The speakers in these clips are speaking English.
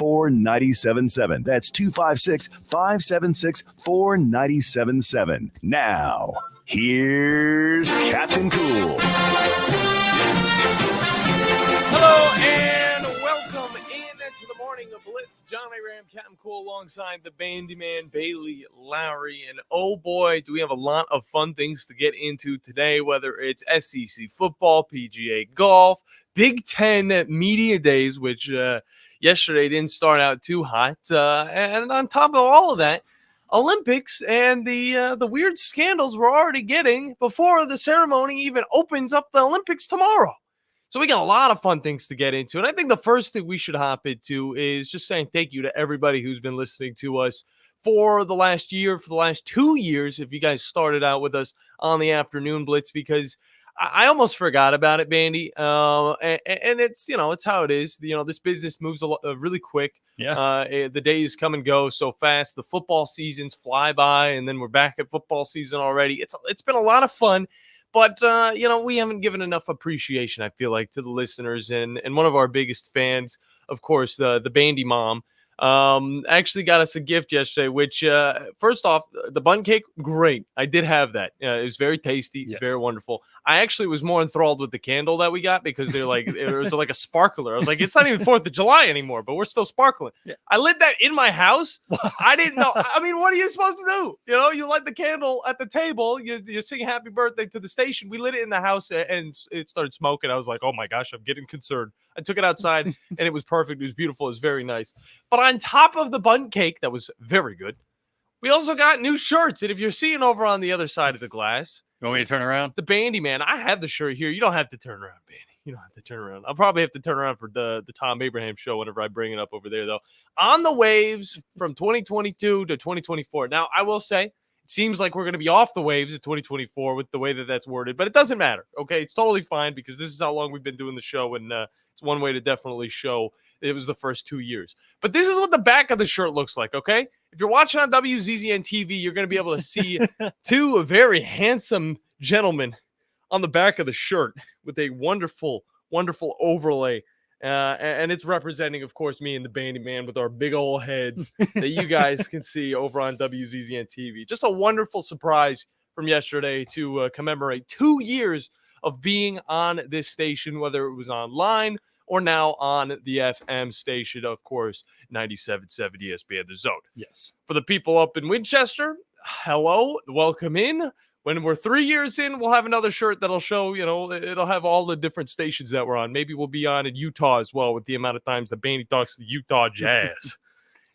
256-576-4977. That's 256-576-4977. Now, here's Captain Cool. Hello and welcome into the morning of Blitz. John Ram, Captain Cool, alongside the Bandiman, Bailey, Lowery, and oh boy, do we have a lot of fun things to get into today, whether it's SEC football, PGA golf, Big Ten media days, which yesterday didn't start out too hot, and on top of all of that, Olympics and the weird scandals we're already getting before the ceremony even opens up the Olympics tomorrow. So we got a lot of fun things to get into. And I think the first thing we should hop into is just saying thank you to everybody who's been listening to us for the last year, for the last 2 years, if you guys started out with us on the afternoon Blitz, because I almost forgot about it, Bandy. And it's, it's how it is. This business moves really quick. Yeah. The days come and go so fast. The football seasons fly by, and then we're back at football season already. It's been a lot of fun. But, we haven't given enough appreciation, I feel like, to the listeners. And one of our biggest fans, of course, the Bandy Mom, actually got us a gift yesterday, which, first off, the bun cake, great. I did have that. It was very tasty, Yes. Very wonderful. I actually was more enthralled with the candle that we got because they're like, it was like a sparkler. I was like, it's not even 4th of July anymore, but we're still sparkling. Yeah. I lit that in my house. I didn't know. I mean, what are you supposed to do? You light the candle at the table. You sing happy birthday to the station. We lit it in the house and it started smoking. I was like, oh my gosh, I'm getting concerned. I took it outside and it was perfect. It was beautiful. It was very nice. But on top of the bun cake, that was very good, we also got new shirts. And if you're seeing over on the other side of the glass, You want me to turn around? the Bandyman, I have the shirt here. You don't have to turn around, Bandy. You don't have to turn around. I'll probably have to turn around for the Tom Abraham show whenever I bring it up over there, though. On the waves from 2022 to 2024. Now, I will say, it seems like we're going to be off the waves of 2024 with the way that that's worded, but it doesn't matter, okay? It's totally fine because this is how long we've been doing the show, and it's one way to definitely show it was the first 2 years. But this is what the back of the shirt looks like, okay? If you're watching on WZZN TV, you're going to be able to see two very handsome gentlemen on the back of the shirt with a wonderful, wonderful overlay. And it's representing, of course, me and the Bandyman with our big old heads that you guys can see over on WZZN TV. Just a wonderful surprise from yesterday to commemorate 2 years of being on this station, whether it was online or now on the FM station, of course, 97.7 ESPN The Zone. Yes. For the people up in Winchester, hello, welcome in. When we're 3 years in, we'll have another shirt that'll show, it'll have all the different stations that we're on. Maybe we'll be on in Utah as well with the amount of times that Bandy talks to the Utah Jazz.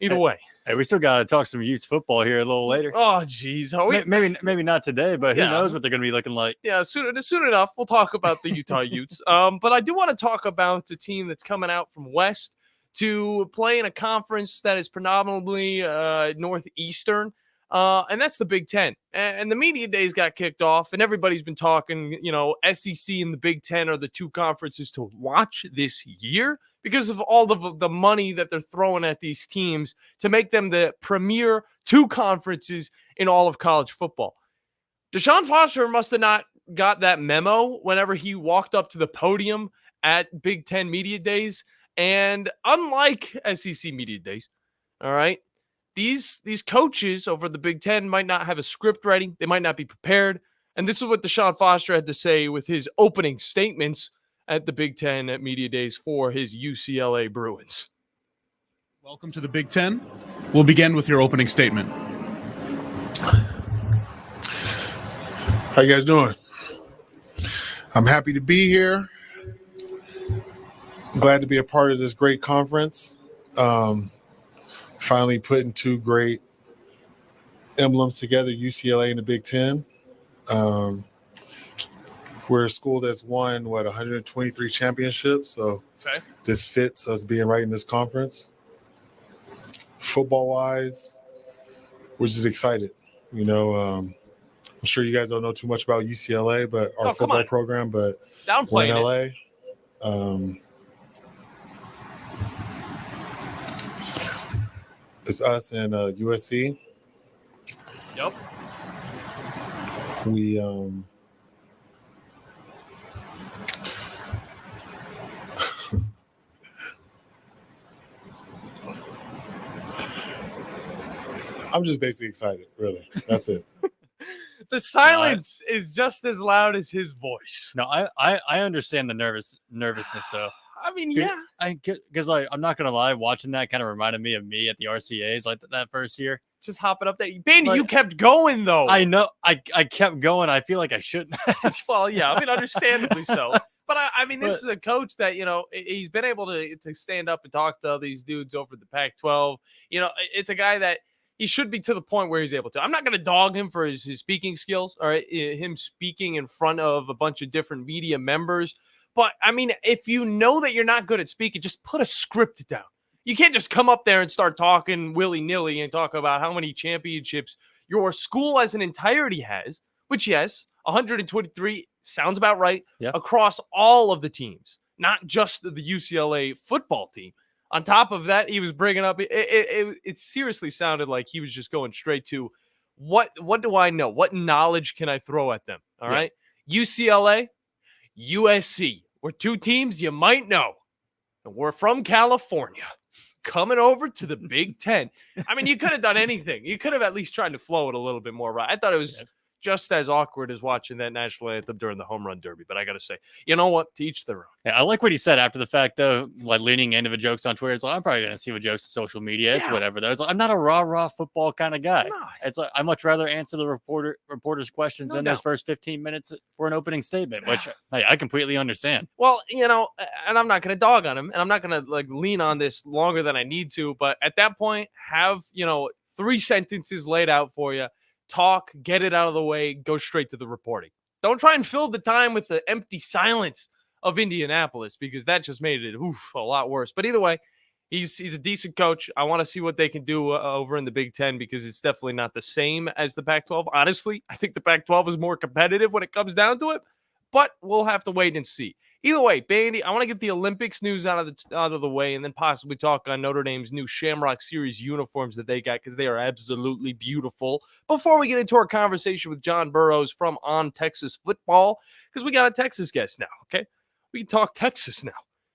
Either way. Hey, we still got to talk some Utes football here a little later. Oh, geez. Maybe not today, but who knows what they're going to be looking like. Yeah, soon enough, we'll talk about the Utah Utes. But I do want to talk about the team that's coming out from West to play in a conference that is predominantly Northeastern. And that's the Big Ten. And the media days got kicked off, and everybody's been talking, SEC and the Big Ten are the two conferences to watch this year because of all the money that they're throwing at these teams to make them the premier two conferences in all of college football. Deshaun Foster must have not got that memo whenever he walked up to the podium at Big Ten media days. And unlike SEC media days, all right, these coaches over the Big Ten might not have a script ready. They might not be prepared. And this is what Deshaun Foster had to say with his opening statements at the Big Ten at media days for his UCLA Bruins. Welcome to the Big Ten. We'll begin with your opening statement. How you guys doing? I'm happy to be here. Glad to be a part of this great conference. Finally putting two great emblems together, UCLA and the Big Ten. We're a school that's won, 123 championships. So This fits us being right in this conference. Football-wise, we're just excited. I'm sure you guys don't know too much about UCLA, but our football program, but we're in LA. It's us and USC. Yep. We I'm just basically excited, really. That's it. The silence is just as loud as his voice. No, I understand the nervousness though. I mean, yeah. Because like I'm not gonna lie, watching that kind of reminded me of me at the RCAs like that first year. Just hopping up there. Bandy, you kept going though. I know. I kept going. I feel like I shouldn't. Well, yeah. I mean, understandably so. But I mean, this is a coach that, he's been able to stand up and talk to these dudes over the Pac-12. It's a guy that he should be to the point where he's able to. I'm not going to dog him for his speaking skills, all right, him speaking in front of a bunch of different media members. But, I mean, if you know that you're not good at speaking, just put a script down. You can't just come up there and start talking willy-nilly and talk about how many championships your school as an entirety has, which, yes, 123 sounds about right, across all of the teams, not just the UCLA football team. On top of that, he was bringing up, it seriously sounded like he was just going straight to, what do I know? What knowledge can I throw at them? All right. UCLA, USC. We're two teams you might know. And we're from California. Coming over to the Big Ten. I mean, you could have done anything. You could have at least tried to flow it a little bit more right. I thought it was just as awkward as watching that national anthem during the home run derby. But I got to say, you know what? To each their own. Yeah, I like what he said after the fact, though, like leaning into the jokes on Twitter. It's like, I'm probably going to see what jokes on social media. It's whatever. Though. It's like, I'm not a raw football kind of guy. No. It's like, I much rather answer the reporters' questions in those first 15 minutes for an opening statement, which I completely understand. Well, and I'm not going to dog on him, and I'm not going to lean on this longer than I need to. But at that point, have, 3 sentences laid out for you. Talk, get it out of the way, go straight to the reporting. Don't try and fill the time with the empty silence of Indianapolis, because that just made it a lot worse. But either way, he's a decent coach. I want to see what they can do over in the Big Ten, because it's definitely not the same as the Pac-12. Honestly, I think the Pac-12 is more competitive when it comes down to it, but we'll have to wait and see. Either way, Bandy, I want to get the Olympics news out of the way, and then possibly talk on Notre Dame's new Shamrock Series uniforms that they got, because they are absolutely beautiful. Before we get into our conversation with John Burrows from On Texas Football, because we got a Texas guest now, okay? We can talk Texas now,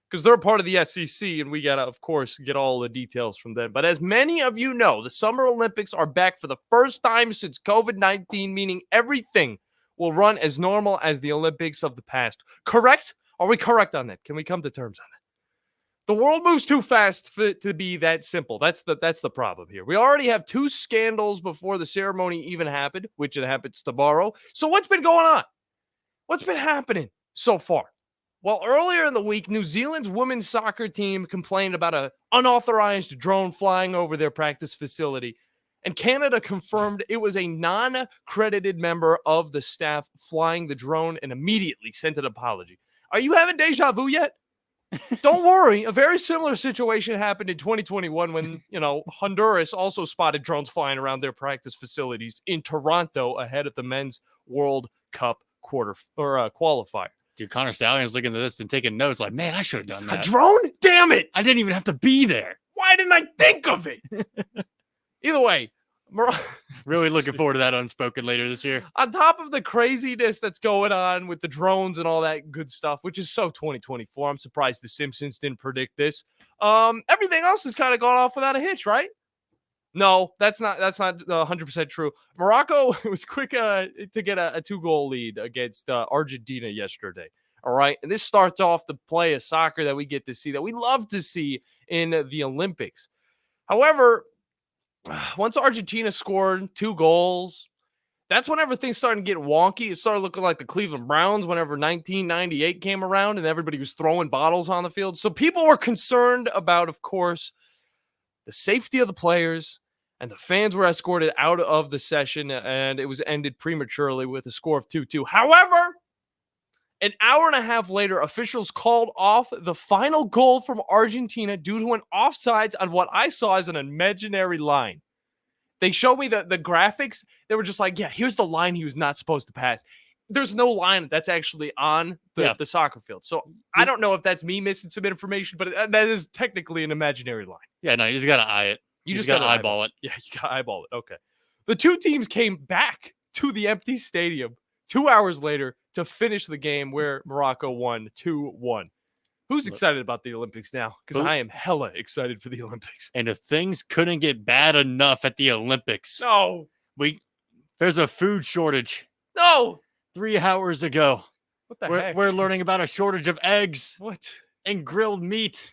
because they're a part of the SEC, and we got to, of course, get all the details from them. But as many of you know, the Summer Olympics are back for the first time since COVID-19, meaning everything will run as normal as the Olympics of the past. Correct? Are we correct on that? Can we come to terms on it? The world moves too fast for it to be that simple. That's the problem here. We already have 2 scandals before the ceremony even happened, which it happens tomorrow. So what's been going on? What's been happening so far? Well, earlier in the week, New Zealand's women's soccer team complained about an unauthorized drone flying over their practice facility, and Canada confirmed it was a non-credited member of the staff flying the drone and immediately sent an apology. Are you having deja vu yet? Don't worry. A very similar situation happened in 2021 when, Honduras also spotted drones flying around their practice facilities in Toronto ahead of the Men's World Cup qualifier. Dude, Connor Stallion's looking at this and taking notes like, man, I should have done that. A drone? Damn it. I didn't even have to be there. Why didn't I think of it? Either way, really looking forward to that unspoken later this year. On top of the craziness that's going on with the drones and all that good stuff, which is so 2024, I'm surprised the Simpsons didn't predict this. Everything else has kind of gone off without a hitch, right? No, that's not 100% true. Morocco was quick to get a 2-goal lead against Argentina yesterday. All right, and this starts off the play of soccer that we get to see, that we love to see in the Olympics. However, once Argentina scored 2 goals, that's whenever things started to get wonky. It started looking like the Cleveland Browns whenever 1998 came around and everybody was throwing bottles on the field. So people were concerned about, of course, the safety of the players, and the fans were escorted out of the session, and it was ended prematurely with a score of 2-2. However, an hour and a half later, officials called off the final goal from Argentina due to an offsides on what I saw as an imaginary line. They showed me the graphics. They were just like, yeah, here's the line he was not supposed to pass. There's no line that's actually on the soccer field. So I don't know if that's me missing some information, but that is technically an imaginary line. Yeah, no, you just got to eye it. You just got to eyeball it. Yeah, you got to eyeball it. Okay. The 2 teams came back to the empty stadium 2 hours later to finish the game, where Morocco won 2-1. Who's excited about the Olympics now? Because I am hella excited for the Olympics. And if things couldn't get bad enough at the Olympics, there's a food shortage. No. 3 hours ago. What the heck? We're learning about a shortage of eggs. What? And grilled meat.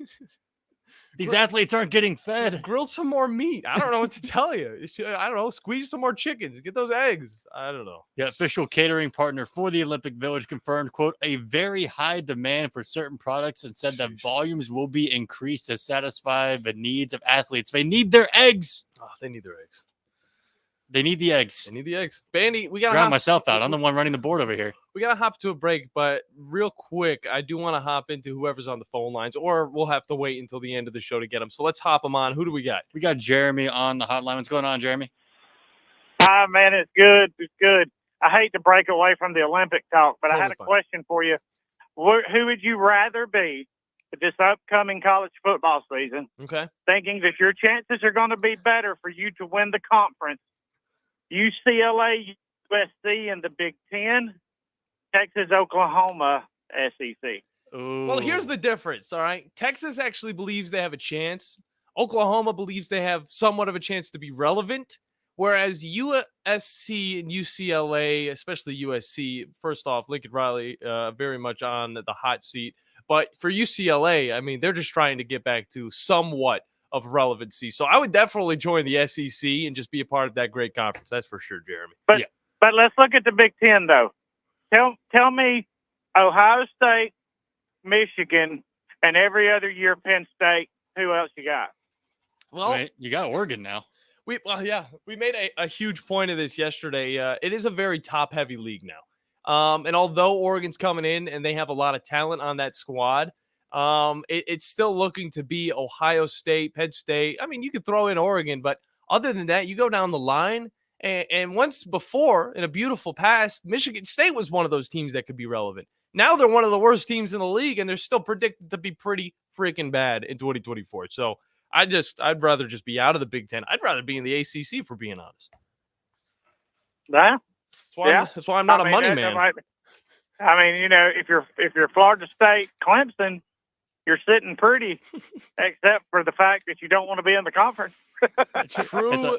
These athletes aren't getting fed. Grill some more meat. I don't know what to tell you. I don't know. Squeeze some more chickens. Get those eggs. I don't know. The official catering partner for the Olympic Village confirmed, quote, a very high demand for certain products and said that volumes will be increased to satisfy the needs of athletes. They need their eggs. Oh, they need their eggs. They need the eggs. They need the eggs. Bandy, we got to drown myself out. I'm the one running the board over here. We got to hop to a break, but real quick, I do want to hop into whoever's on the phone lines, or we'll have to wait until the end of the show to get them. So let's hop them on. Who do we got? We got Jeremy on the hotline. What's going on, Jeremy? Hi, man. It's good. It's good. I hate to break away from the Olympic talk, but I had a question for you. Who would you rather be at this upcoming college football season? Okay. Thinking that your chances are going to be better for you to win the conference. UCLA, USC in the Big Ten, Texas, Oklahoma, SEC. Ooh. Well, here's the difference, all right? Texas actually believes they have a chance. Oklahoma believes they have somewhat of a chance to be relevant, whereas USC and UCLA, especially USC, first off, Lincoln Riley very much on the hot seat. But for UCLA, I mean, they're just trying to get back to somewhat of relevancy. So I would definitely join the SEC and just be a part of that great conference. That's for sure, Jeremy. But let's look at the Big Ten, though. Tell me Ohio State, Michigan, and every other year Penn State. Who else you got? Well, you got Oregon now. We made a huge point of this yesterday. It is a very top-heavy league now. And although Oregon's coming in and they have a lot of talent on that squad, it's still looking to be Ohio State, Penn State. I mean, you could throw in Oregon, but other than that, you go down the line. And once before, in a beautiful past, Michigan State was one of those teams that could be relevant. Now they're one of the worst teams in the league, and they're still predicted to be pretty freaking bad in 2024. So I'd rather just be out of the Big Ten. I'd rather be in the ACC, for being honest. That's why I'm not a money man. I mean, you know, if you're Florida State, Clemson, you're sitting pretty, except for the fact that you don't want to be in the conference. True.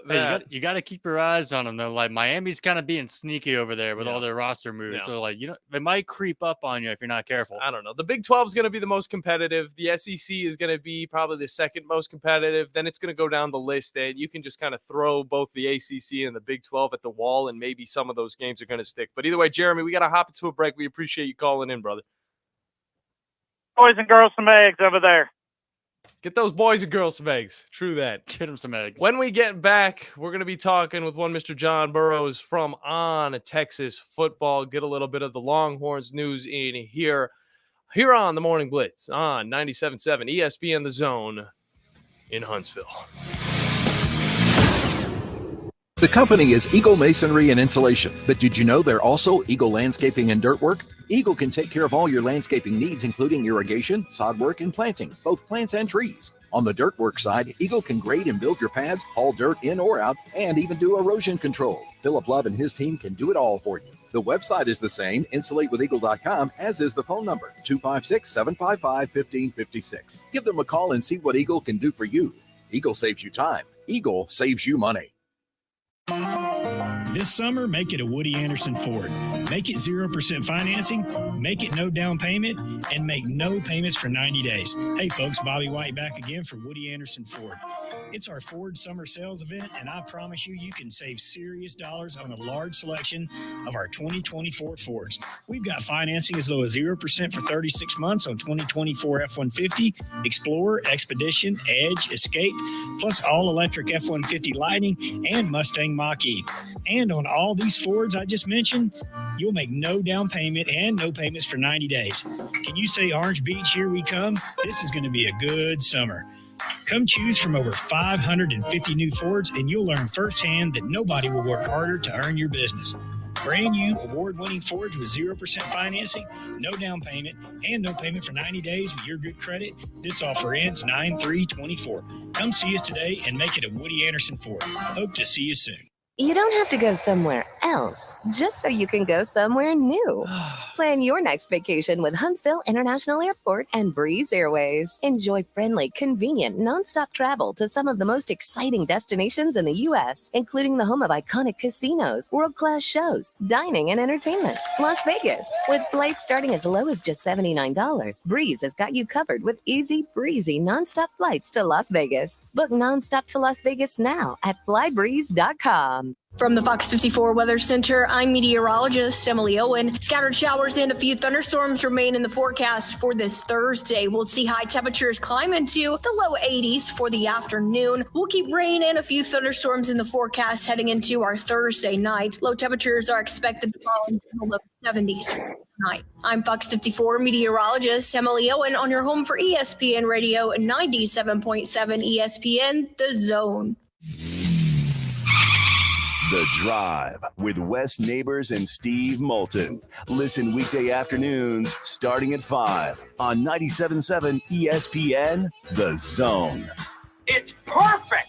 You got to keep your eyes on them, though. Like, Miami's kind of being sneaky over there with all their roster moves. So, like, they might creep up on you if you're not careful. I don't know. The Big 12 is going to be the most competitive. The SEC is going to be probably the second most competitive. Then it's going to go down the list, and you can just kind of throw both the ACC and the Big 12 at the wall, and maybe some of those games are going to stick. But either way, Jeremy, we got to hop into a break. We appreciate you calling in, brother. Boys and girls, some eggs over there. Get those boys and girls some eggs. True that. Get them some eggs. When we get back, we're going to be talking with one Mr. John Burrows from On Texas Football. Get a little bit of the Longhorns news in here on the Morning Blitz on 97.7 ESPN The Zone in Huntsville. The company is Eagle Masonry and Insulation, but did you know they're also Eagle Landscaping and Dirt Work? Eagle can take care of all your landscaping needs, including irrigation, sod work, and planting, both plants and trees. On the dirt work side, Eagle can grade and build your pads, haul dirt in or out, and even do erosion control. Philip Love and his team can do it all for you. The website is the same, insulatewitheagle.com, as is the phone number, 256-755-1556. Give them a call and see what Eagle can do for you. Eagle saves you time. Eagle saves you money. This summer, make it a Woody Anderson Ford. Make it 0% financing, make it no down payment, and make no payments for 90 days. Hey folks, Bobby White back again for Woody Anderson Ford. It's our Ford summer sales event, and I promise you can save serious dollars on a large selection of our 2024 Fords. We've got financing as low as 0% for 36 months on 2024 F-150, Explorer, Expedition, Edge, Escape, plus all-electric F-150 Lightning and Mustang Mach-E. And on all these Fords I just mentioned, you'll make no down payment and no payments for 90 days. Can you say Orange Beach, here we come? This is going to be a good summer. Come choose from over 550 new Fords, and you'll learn firsthand that nobody will work harder to earn your business. Brand new, award-winning Fords with 0% financing, no down payment, and no payment for 90 days with your good credit. This offer ends 9/3/24. Come see us today and make it a Woody Anderson Ford. Hope to see you soon. You don't have to go somewhere else just so you can go somewhere new. Plan your next vacation with Huntsville International Airport and Breeze Airways. Enjoy friendly, convenient, nonstop travel to some of the most exciting destinations in the U.S., including the home of iconic casinos, world-class shows, dining, and entertainment. Las Vegas. With flights starting as low as just $79, Breeze has got you covered with easy, breezy, nonstop flights to Las Vegas. Book nonstop to Las Vegas now at flybreeze.com. From the Fox 54 Weather Center, I'm meteorologist Emily Owen. Scattered showers and a few thunderstorms remain in the forecast for this Thursday. We'll see high temperatures climb into the low 80s for the afternoon. We'll keep rain and a few thunderstorms in the forecast heading into our Thursday night. Low temperatures are expected to fall into the low 70s tonight. I'm Fox 54 meteorologist Emily Owen on your home for ESPN Radio 97.7 ESPN, The Zone. The Drive with Wes Neighbors and Steve Moulton. Listen weekday afternoons starting at 5 on 97.7 ESPN, The Zone. It's perfect.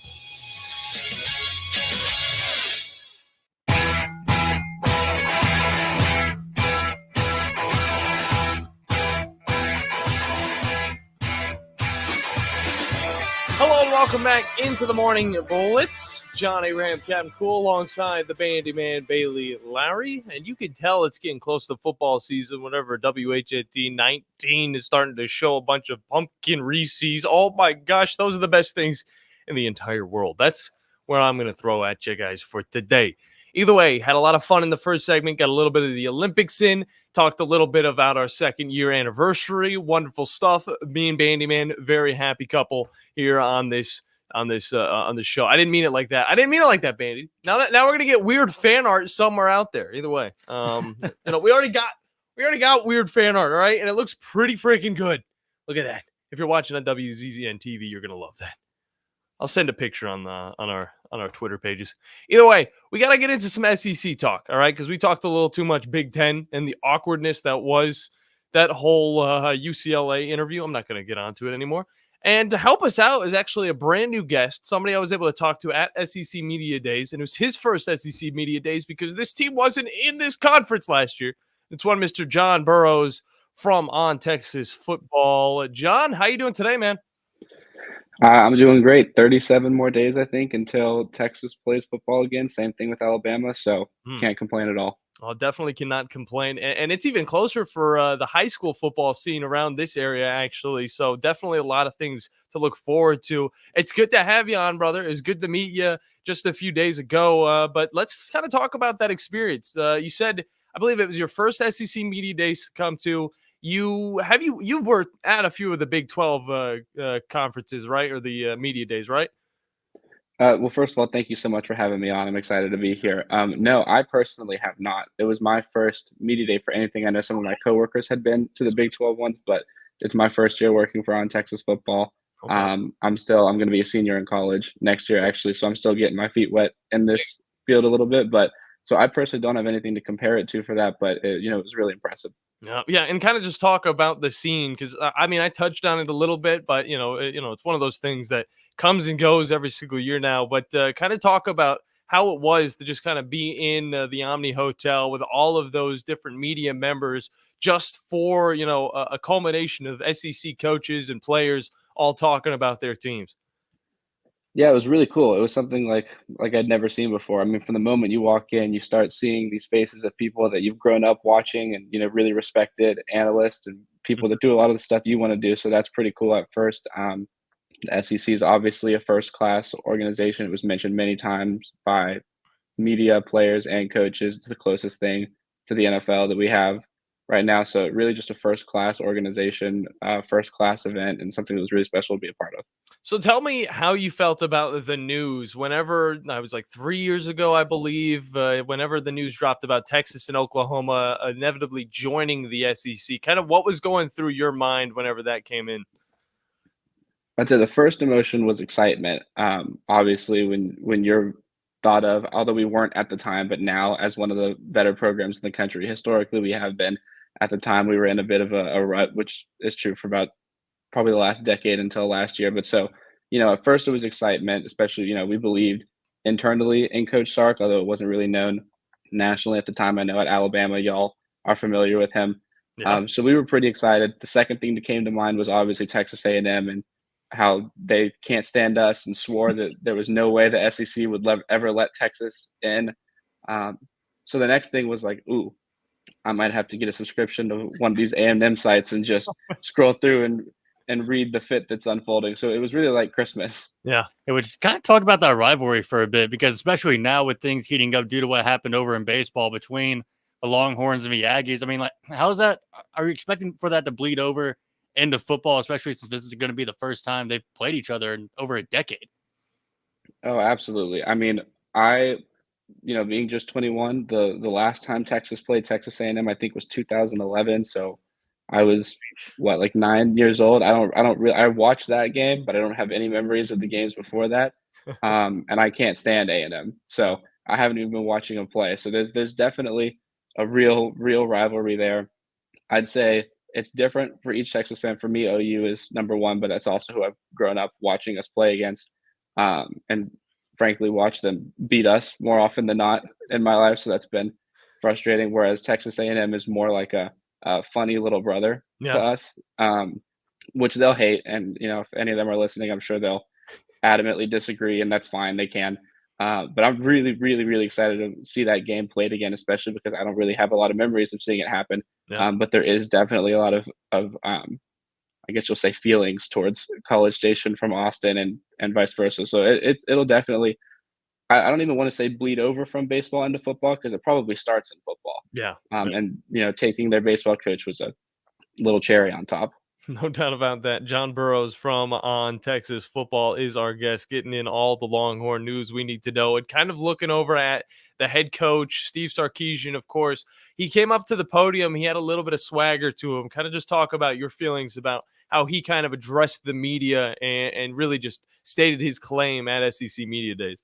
Hello and welcome back into the morning Blitz. John Abraham, Captain Cool, alongside the Bandiman, Bailey Lowery. And you can tell it's getting close to football season whenever WHT 19 is starting to show a bunch of pumpkin Reese's. Oh my gosh, those are the best things in the entire world. That's where I'm going to throw at you guys for today. Either way, had a lot of fun in the first segment, got a little bit of the Olympics in, talked a little bit about our second year anniversary. Wonderful stuff. Me and Bandiman, very happy couple here on this show. I didn't mean it like that. I didn't mean it like that, Bandy. Now we're gonna get weird fan art somewhere out there. Either way, we already got weird fan art, all right, and it looks pretty freaking good. Look at that. If you're watching on WZZN TV, you're gonna love that. I'll send a picture on our Twitter pages. Either way, we got to get into some SEC talk, all right? Because we talked a little too much Big Ten and the awkwardness that was that whole UCLA interview. I'm not going to get onto it anymore. And to help us out is actually a brand new guest, somebody I was able to talk to at SEC Media Days, and it was his first SEC Media Days because this team wasn't in this conference last year. It's one Mr. John Burrows from On Texas Football. John, how you doing today, man? I'm doing great. 37 more days, I think, until Texas plays football again. Same thing with Alabama, so can't complain at all. Oh, definitely cannot complain. And it's even closer for the high school football scene around this area, actually. So definitely a lot of things to look forward to. It's good to have you on, brother. It's good to meet you just a few days ago. But let's kind of talk about that experience. You said, I believe it was your first SEC Media Days to come to. You were at a few of the Big 12 conferences, right? Or the media days, right? Well, first of all, thank you so much for having me on. I'm excited to be here. No, I personally have not. It was my first media day for anything. I know some of my coworkers had been to the Big 12 ones, but it's my first year working for On Texas Football. Okay. I'm going to be a senior in college next year, actually. So I'm still getting my feet wet in this field a little bit, but so I personally don't have anything to compare it to for that, but it was really impressive. Yeah, and kind of just talk about the scene because I touched on it a little bit, but it's one of those things that comes and goes every single year now. But kind of talk about how it was to just kind of be in the Omni Hotel with all of those different media members, just for a culmination of SEC coaches and players all talking about their teams. Yeah, it was really cool. It was something like I'd never seen before. I mean, from the moment you walk in, you start seeing these faces of people that you've grown up watching and, really respected analysts and people that do a lot of the stuff you want to do. So that's pretty cool at first. The SEC is obviously a first-class organization. It was mentioned many times by media, players, and coaches. It's the closest thing to the NFL that we have right now. So really just a first-class organization, first-class event, and something that was really special to be a part of. So tell me how you felt about the news whenever, I was like 3 years ago, I believe, whenever the news dropped about Texas and Oklahoma inevitably joining the SEC. Kind of what was going through your mind whenever that came in? I'd say the first emotion was excitement. Obviously, when you're thought of, although we weren't at the time, but now as one of the better programs in the country, historically we have been. At the time, we were in a bit of a rut, which is true for about probably the last decade until last year. But so, at first it was excitement, especially, we believed internally in Coach Sark, although it wasn't really known nationally at the time. I know at Alabama, y'all are familiar with him. Yeah. So we were pretty excited. The second thing that came to mind was obviously Texas A&M and how they can't stand us and swore that there was no way the SEC would ever let Texas in. So the next thing was like, ooh, I might have to get a subscription to one of these A&M sites and just scroll through and read the fit that's unfolding. So it was really like Christmas. Yeah. It would kind of talk about that rivalry for a bit, because especially now with things heating up due to what happened over in baseball between the Longhorns and the Aggies. I mean, like, how's that? Are you expecting for that to bleed over into football, especially since this is going to be the first time they've played each other in over a decade? Oh, absolutely. I mean, being just 21, the last time Texas played Texas A&M, I think was 2011. So I was like 9 years old. I watched that game, but I don't have any memories of the games before that. And I can't stand A&M, so I haven't even been watching them play. So there's definitely a real rivalry there. I'd say it's different for each Texas fan. For me, OU is number one, but that's also who I've grown up watching us play against, and frankly watch them beat us more often than not in my life. So that's been frustrating. Whereas Texas A&M is more like a funny little brother to us, which they'll hate. And if any of them are listening, I'm sure they'll adamantly disagree, and that's fine. They can. But I'm really, really, really excited to see that game played again, especially because I don't really have a lot of memories of seeing it happen. Yeah. But there is definitely a lot of I guess you'll say feelings towards College Station from Austin and vice versa. So it'll definitely, I don't even want to say bleed over from baseball into football, because it probably starts in football. Yeah. And taking their baseball coach was a little cherry on top. No doubt about that. John Burrows from On Texas Football is our guest, getting in all the Longhorn news we need to know, and kind of looking over at the head coach, Steve Sarkisian, of course. He came up to the podium. He had a little bit of swagger to him. Kind of just talk about your feelings about how he kind of addressed the media and really just stated his claim at SEC Media Days.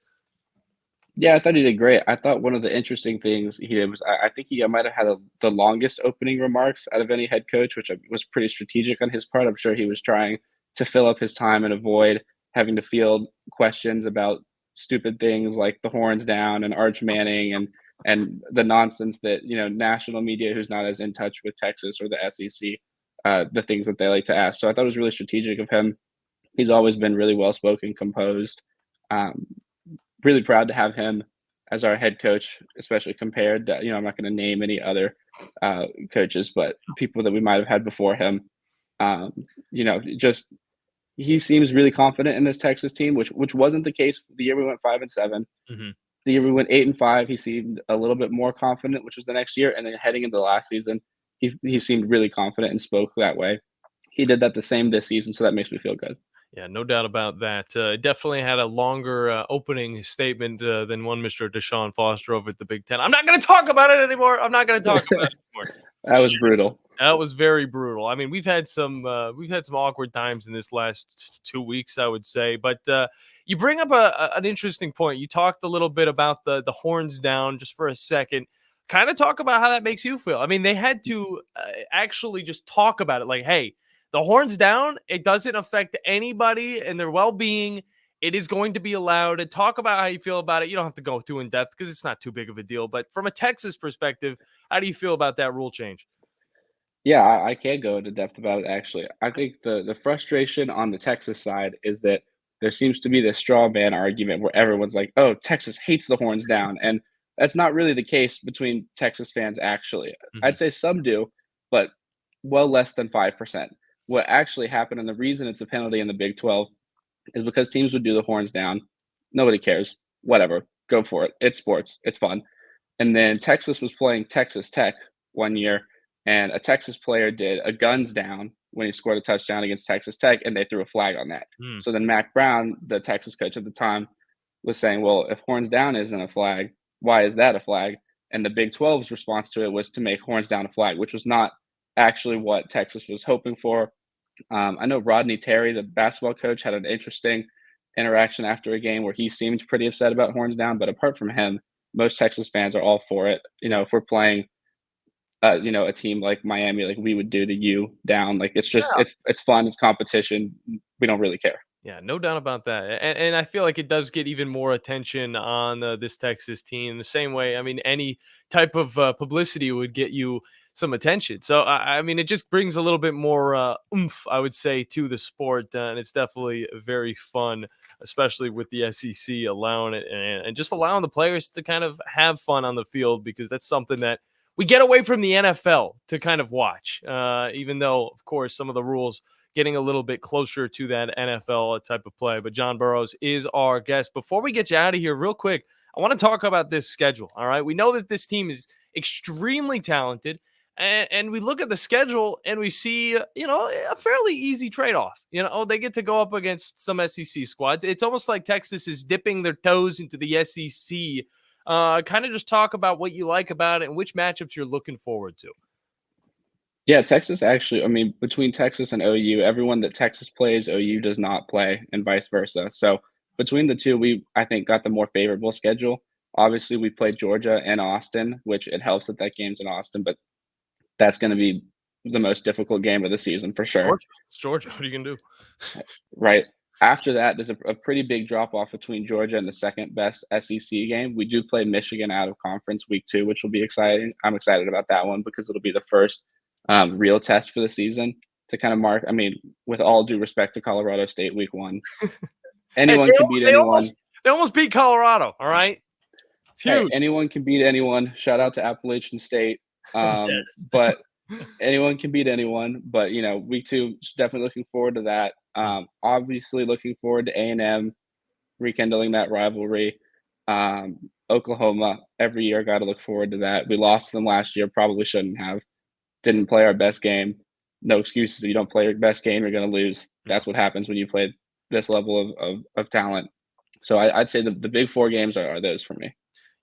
Yeah, I thought he did great. I thought one of the interesting things he did was I think he might have had the longest opening remarks out of any head coach, which was pretty strategic on his part. I'm sure he was trying to fill up his time and avoid having to field questions about stupid things like the horns down and Arch Manning and the nonsense that national media who's not as in touch with Texas or the SEC, the things that they like to ask. So I thought it was really strategic of him. He's always been really well spoken, composed. Really proud to have him as our head coach, especially compared to, I'm not going to name any other coaches, but people that we might have had before him. Just he seems really confident in this Texas team, which wasn't the case the year we went 5-7. Mm-hmm. The year we went 8-5, he seemed a little bit more confident, which was the next year. And then heading into the last season, he seemed really confident and spoke that way. He did that the same this season, so that makes me feel good. Yeah, no doubt about that. Definitely had a longer opening statement than one Mr. Deshaun Foster over at the Big Ten. I'm not going to talk about it anymore. I'm not going to talk about it anymore. That was brutal. That was very brutal. I mean, we've had some awkward times in this last 2 weeks, I would say. But you bring up an interesting point. You talked a little bit about the horns down just for a second. Kind of talk about how that makes you feel. I mean, they had to actually just talk about it like, hey, the horns down, it doesn't affect anybody and their well-being. It is going to be allowed. And talk about how you feel about it. You don't have to go too in depth because it's not too big of a deal. But from a Texas perspective, how do you feel about that rule change? Yeah, I can go into depth about it, actually. I think the frustration on the Texas side is that there seems to be this straw man argument where everyone's like, oh, Texas hates the horns down. And that's not really the case between Texas fans, actually. Mm-hmm. I'd say some do, but well less than 5%. What actually happened, and the reason it's a penalty in the Big 12, is because teams would do the horns down. Nobody cares. Whatever. Go for it. It's sports. It's fun. And then Texas was playing Texas Tech one year, and a Texas player did a guns down when he scored a touchdown against Texas Tech, and they threw a flag on that. So then Mac Brown, the Texas coach at the time, was saying, well, if horns down isn't a flag, why is that a flag? And the Big 12's response to it was to make horns down a flag, which was not actually what Texas was hoping for. I know Rodney Terry, the basketball coach, had an interesting interaction after a game where he seemed pretty upset about horns down. But apart from him, most Texas fans are all for it. If we're playing, a team like Miami, like we would do the U down, like it's just it's fun, it's competition. We don't really care. Yeah, no doubt about that. And I feel like it does get even more attention on this Texas team the same way. I mean, any type of publicity would get you some attention. So, I mean, it just brings a little bit more oomph, I would say, to the sport. And it's definitely very fun, especially with the SEC allowing it and just allowing the players to kind of have fun on the field, because that's something that we get away from the NFL to kind of watch, even though, of course, some of the rules getting a little bit closer to that NFL type of play. But John Burrows is our guest. Before we get you out of here real quick, I want to talk about this schedule. All right. We know that this team is extremely talented, and we look at the schedule and we see, a fairly easy trade-off. They get to go up against some SEC squads. It's almost like Texas is dipping their toes into the SEC. Kind of just talk about what you like about it and which matchups you're looking forward to. Yeah, Texas actually, I mean, between Texas and OU, everyone that Texas plays, OU does not play, and vice versa. So between the two, I think, got the more favorable schedule. Obviously, we played Georgia and Austin, which it helps that game's in Austin, but that's going to be the most difficult game of the season for sure. It's Georgia. What are you going to do? Right. After that, there's a pretty big drop-off between Georgia and the second-best SEC game. We do play Michigan out of conference week 2, which will be exciting. I'm excited about that one because it'll be the first real test for the season to kind of mark. I mean, with all due respect to Colorado State week 1, anyone can beat anyone. They almost beat Colorado. All right. It's huge. Hey, anyone can beat anyone. Shout out to Appalachian State. Yes. But anyone can beat anyone. But, week 2, definitely looking forward to that. Obviously looking forward to A&M rekindling that rivalry. Oklahoma, every year, got to look forward to that. We lost them last year. Probably shouldn't have. Didn't play our best game. No excuses. If you don't play your best game, you're going to lose. That's what happens when you play this level of talent. So I'd say the big 4 games are those for me.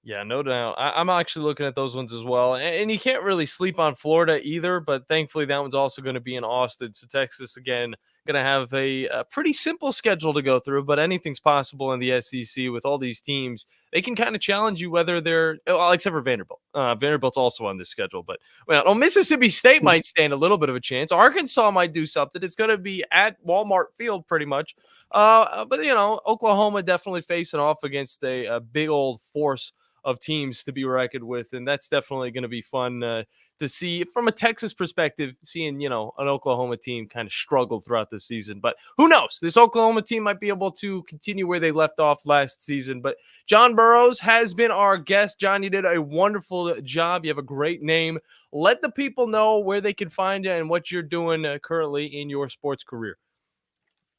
Yeah, no doubt. I'm actually looking at those ones as well. And you can't really sleep on Florida either, but thankfully that one's also going to be in Austin. So Texas, again, going to have a pretty simple schedule to go through, but anything's possible in the SEC with all these teams. They can kind of challenge you whether they're, except for Vanderbilt. Vanderbilt's also on this schedule, but Mississippi State might stand a little bit of a chance. Arkansas might do something. It's going to be at Walmart Field pretty much. But Oklahoma definitely facing off against a big old force of teams to be reckoned with, and that's definitely going to be fun to see from a Texas perspective, seeing an Oklahoma team kind of struggle throughout the season. But who knows? This Oklahoma team might be able to continue where they left off last season. But John Burrows has been our guest. John, you did a wonderful job. You have a great name. Let the people know where they can find you and what you're doing currently in your sports career.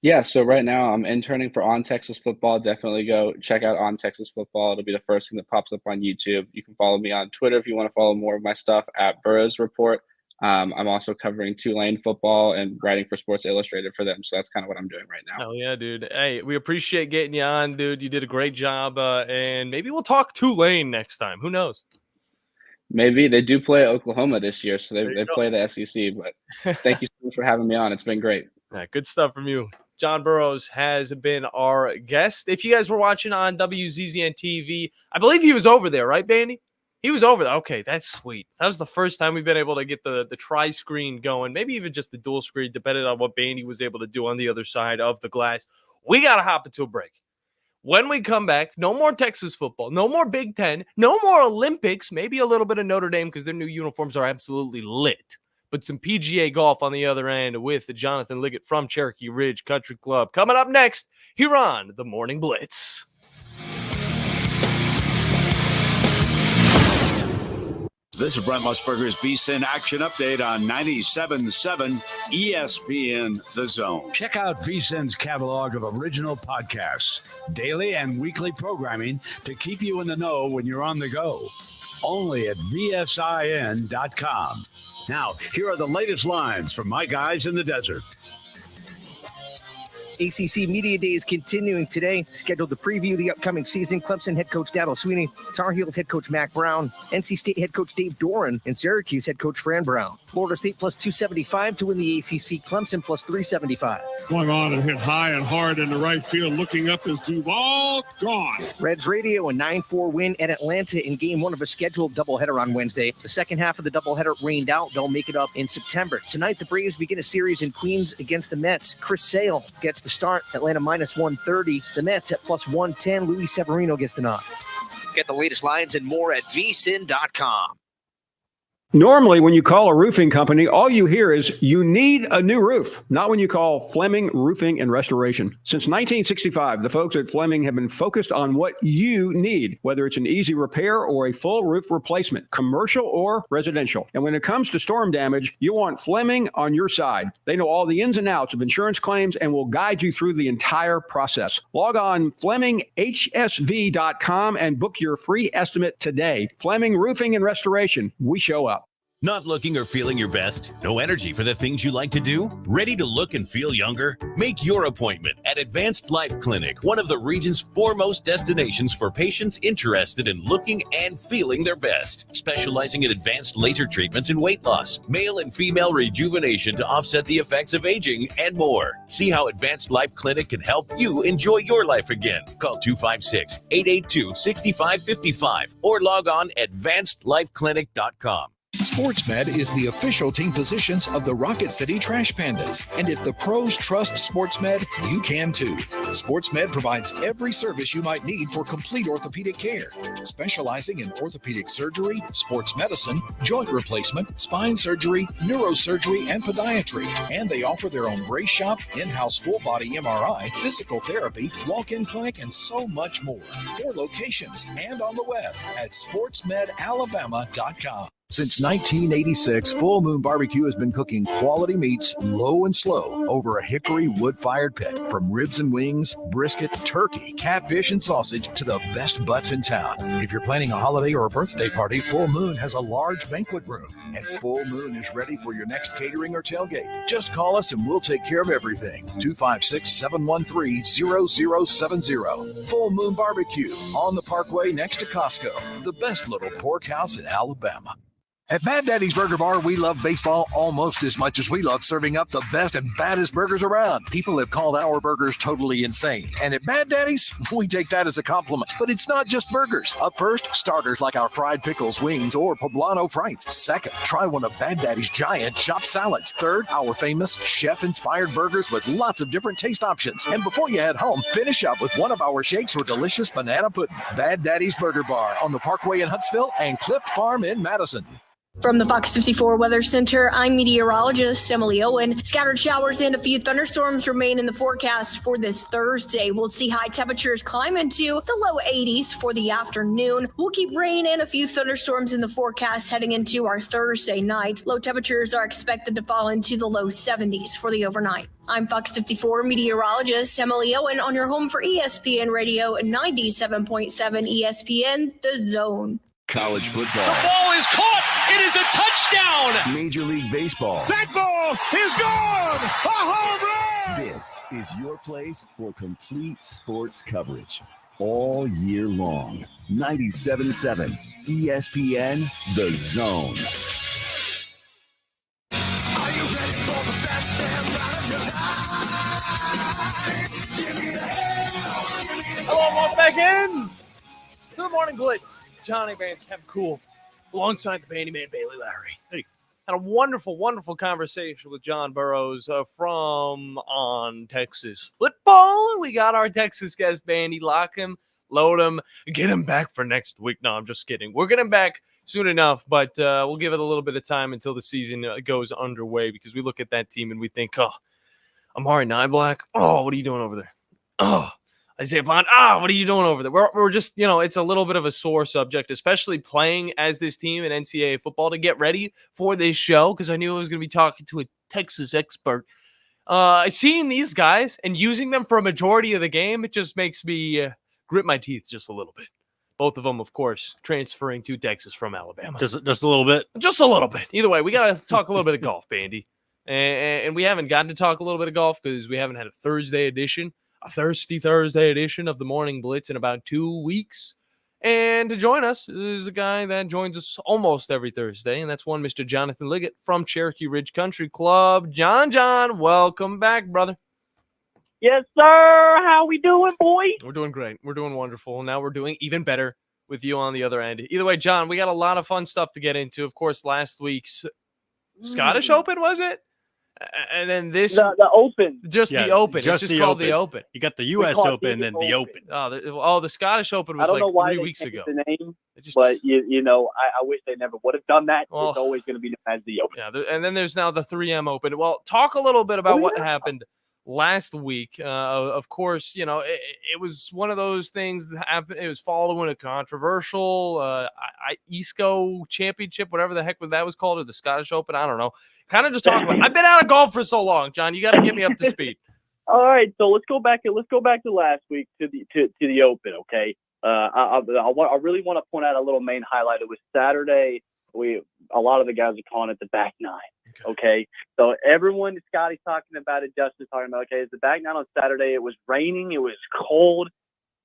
Yeah, so right now I'm interning for On Texas Football. Definitely go check out On Texas Football. It'll be the first thing that pops up on YouTube. You can follow me on Twitter if you want to follow more of my stuff at Burrows Report. I'm also covering Tulane football and writing for Sports Illustrated for them. So that's kind of what I'm doing right now. Oh, yeah, dude. Hey, we appreciate getting you on, dude. You did a great job. And maybe we'll talk Tulane next time. Who knows? Maybe. They do play Oklahoma this year, so they play the SEC. But thank you so much for having me on. It's been great. Yeah, good stuff from you. John Burrows has been our guest. If you guys were watching on WZZN TV, I believe he was over there, right, Bandy? He was over there. Okay, that's sweet. That was the first time we've been able to get the tri-screen going, maybe even just the dual screen, depending on what Bandy was able to do on the other side of the glass. We got to hop into a break. When we come back, no more Texas football, no more Big Ten, no more Olympics, maybe a little bit of Notre Dame because their new uniforms are absolutely lit. But some PGA golf on the other end with Jonathan Liggett from Cherokee Ridge Country Club. Coming up next here on the Morning Blitz. This is Brent Musburger's VSiN Action Update on 97.7 ESPN The Zone. Check out VSiN's catalog of original podcasts, daily and weekly programming to keep you in the know when you're on the go. Only at VSIN.com. Now, here are the latest lines from my guys in the desert. ACC Media Day is continuing today. Scheduled to preview the upcoming season. Clemson head coach Dabo Swinney, Tar Heels head coach Mac Brown, NC State head coach Dave Doran, and Syracuse head coach Fran Brown. Florida State plus 275 to win the ACC. Clemson plus 375. Going on and hit high and hard in the right field. Looking up is Duval. Gone. Reds Radio a 9-4 win at Atlanta in game 1 of a scheduled doubleheader on Wednesday. The second half of the doubleheader rained out. They'll make it up in September. Tonight, the Braves begin a series in Queens against the Mets. Chris Sale gets the start. Atlanta minus 130. The Nets at plus 110. Luis Severino gets the nod. Get the latest lines and more at vsin.com. Normally, when you call a roofing company, all you hear is you need a new roof. Not when you call Fleming Roofing and Restoration. Since 1965, the folks at Fleming have been focused on what you need, whether it's an easy repair or a full roof replacement, commercial or residential. And when it comes to storm damage, you want Fleming on your side. They know all the ins and outs of insurance claims and will guide you through the entire process. Log on FlemingHSV.com and book your free estimate today. Fleming Roofing and Restoration. We show up. Not looking or feeling your best? No energy for the things you like to do? Ready to look and feel younger? Make your appointment at Advanced Life Clinic, one of the region's foremost destinations for patients interested in looking and feeling their best. Specializing in advanced laser treatments and weight loss, male and female rejuvenation to offset the effects of aging, and more. See how Advanced Life Clinic can help you enjoy your life again. Call 256-882-6555 or log on advancedlifeclinic.com. SportsMed is the official team physicians of the Rocket City Trash Pandas. And if the pros trust SportsMed, you can too. SportsMed provides every service you might need for complete orthopedic care, specializing in orthopedic surgery, sports medicine, joint replacement, spine surgery, neurosurgery, and podiatry. And they offer their own brace shop, in-house full-body MRI, physical therapy, walk-in clinic, and so much more. 4 locations and on the web at sportsmedalabama.com. Since 1986, Full Moon Barbecue has been cooking quality meats low and slow over a hickory wood-fired pit. From ribs and wings, brisket, turkey, catfish, and sausage to the best butts in town. If you're planning a holiday or a birthday party, Full Moon has a large banquet room. And Full Moon is ready for your next catering or tailgate. Just call us and we'll take care of everything. 256-713-0070. Full Moon Barbecue on the Parkway next to Costco. The best little pork house in Alabama. At Bad Daddy's Burger Bar, we love baseball almost as much as we love serving up the best and baddest burgers around. People have called our burgers totally insane. And at Bad Daddy's, we take that as a compliment. But it's not just burgers. Up first, starters like our fried pickles, wings, or poblano frites. Second, try one of Bad Daddy's giant chopped salads. Third, our famous chef-inspired burgers with lots of different taste options. And before you head home, finish up with one of our shakes or delicious banana pudding. Bad Daddy's Burger Bar on the Parkway in Huntsville and Cliff Farm in Madison. From the Fox 54 Weather Center, I'm meteorologist Emily Owen. Scattered showers and a few thunderstorms remain in the forecast for this Thursday. We'll see high temperatures climb into the low 80s for the afternoon. We'll keep rain and a few thunderstorms in the forecast heading into our Thursday night. Low temperatures are expected to fall into the low 70s for the overnight. I'm Fox 54 meteorologist Emily Owen on your home for ESPN Radio 97.7 ESPN, The Zone. College football. The ball is caught. It is a touchdown. Major League Baseball. That ball is gone. A home run. This is your place for complete sports coverage all year long. 97.7 ESPN, The Zone. Are you ready for the best damn ride of your life? Give me the hell. Give me the Hello, welcome back in to the Morning Blitz. Johnny Van Kemp Cool, alongside the Bandiman Bailey Lowery. Hey, had a wonderful, wonderful conversation with John Burrows from on Texas football. We got our Texas guest, Bandy. Lock him, load him, get him back for next week. No, I'm just kidding. We're getting him back soon enough, but we'll give it a little bit of time until the season goes underway because we look at that team and we think, oh, Amari Niblack, oh, what are you doing over there? Oh, Isaiah Bond, what are you doing over there? We're just, it's a little bit of a sore subject, especially playing as this team in NCAA football to get ready for this show because I knew I was going to be talking to a Texas expert. Seeing these guys and using them for a majority of the game, it just makes me grit my teeth just a little bit. Both of them, of course, transferring to Texas from Alabama. Just a little bit? Just a little bit. Either way, we got to talk a little bit of golf, Bandy. And we haven't gotten to talk a little bit of golf because we haven't had a Thursday edition. A thirsty Thursday edition of the Morning Blitz in about 2 weeks. And to join us is a guy that joins us almost every Thursday, and that's one Mr. Jonathan Liggett from Cherokee Ridge Country Club. John, welcome back, brother. Yes, sir. How we doing, boy? We're doing great. We're doing wonderful. Now we're doing even better with you on the other end. Either way, John, we got a lot of fun stuff to get into. Of course, last week's Scottish Open, was it? And then this the Open, the Open, just it's just called the Open. You got the U.S. Open, then the Open. The Scottish Open was I don't know why 3 they weeks changed ago. the name, but I wish they never would have done that. Well, it's always going to be known as the Open. Yeah, and then there's now the 3M Open. Well, talk a little bit about what happened last week. Of course, it was one of those things that happened. It was following a controversial ISCO championship, whatever the heck that was called, or the Scottish Open. I don't know. Kind of just talk about. I've been out of golf for so long, John. You got to get me up to speed. All right, so let's go back to last week to the Open. Okay, I really want to point out a little main highlight. It was Saturday. A lot of the guys are calling it the back nine. Okay, so everyone, Scotty's talking about it, Justin's talking about. Okay, it's the back nine on Saturday. It was raining. It was cold.